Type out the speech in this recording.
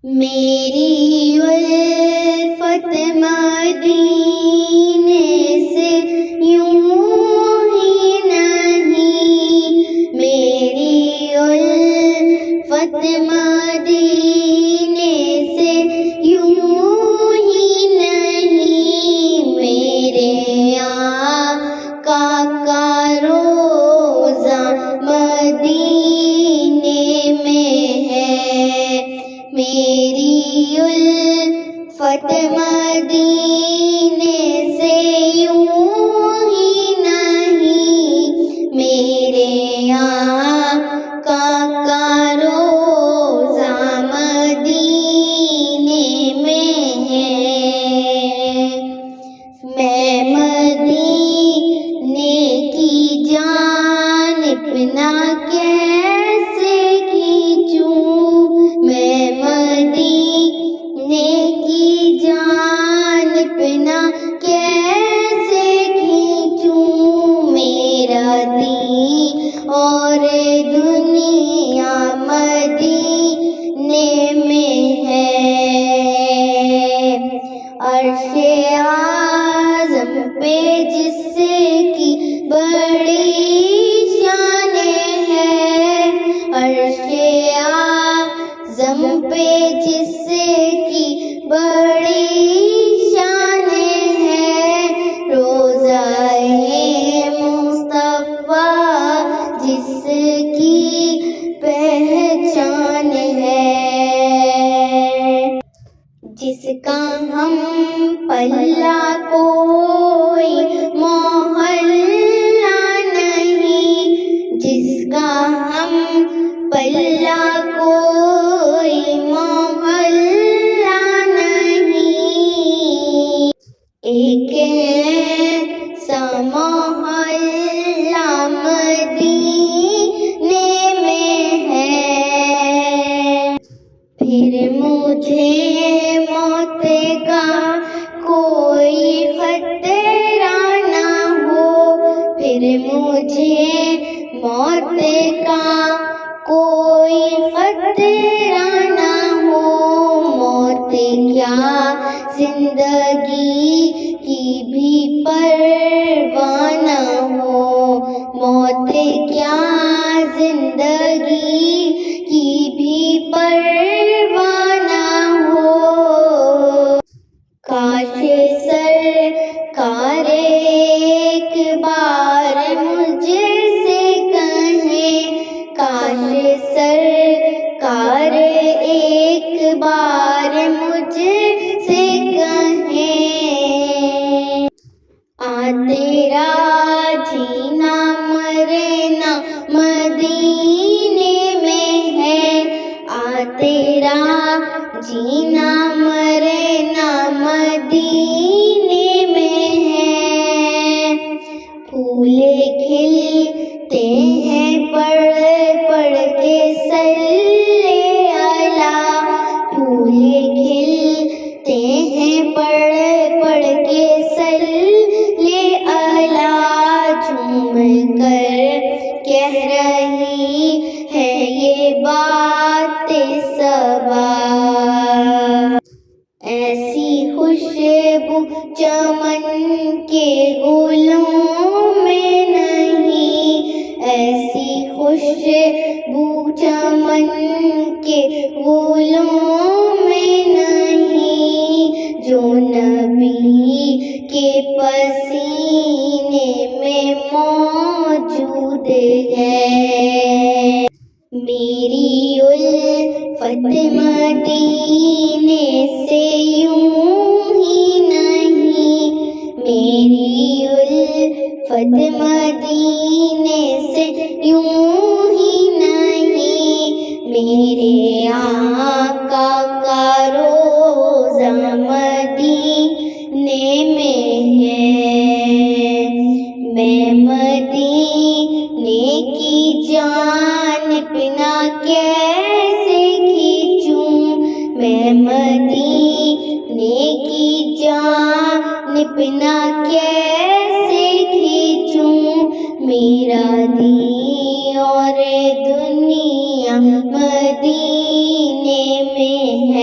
میری الفت مدینے سے یوں ہی نہیں، میری الفت مدینے سے یوں ہی نہیں، میرے آقا کا روضہ مدینے میں ہے، میری الفت مدینے سے یوں ہی نہیں، میرے آقا کا روضہ مدینے میں ہے۔ میں مدینے کی جانب نہ کیسے کھینچوں، میں مدینے کی جانب نہ کیسے کھینچوں، میرا دین اور دنیا مدینے میں ہے، عرش اعظم پہ جس کی بڑی شان ہے، عرش اعظم پہ جس کی بڑی شان ہے، روضہ مصطفیٰ جس کی پہچان ہے، جس کا ہم پلہ کوئی محلہ نہیں، جس کا ہم پلہ کوئی محلہ نہیں، ایک ایسا محلہ مدینے میں ہے، پھر مجھے موت کا کوئی خطرہ نہ ہو، پھر مجھے موت کا کوئی خطرہ نہ ہو، موت کیا زندگی کی بھی پرواہ نہ ہو، موت کیا زندگی کی بھی پرواہ نہ ہو، کاش سرکار ایک بار مجھ سے کہیں، کاش سرکار ایک بار مجھ سے کہیں، آ تیرا جینا مرنا مدینے میں ہے، آ تیرا جینا مرنا مدینے میں ہے، پھول کھلتے ہیں پڑھ پڑھ کے صلی علی، پھول کھلتے ہیں پڑھ پڑھ کے صلی علی، جھوم کر کہہ رہی ہے یہ بات صبا، ایسی خوشبو چمن کے گلوں میں نہیں، ایسی خوشبو چمن کے گلوں میں نہیں، جو نبی کے پسینے میں موجود ہے، میری الفت مدینے سے یوں ہی نہیں، میری الفت مدینے سے یوں ہی نہیں، میرے آقا کا روضہ مدینے میں ہے، میں مدینے کی جانب نہ کیسے کھینچوں، میں مدینے کی جانب نہ کیسے کھینچوں، میرا دین اور دنیا مدینے میں ہے۔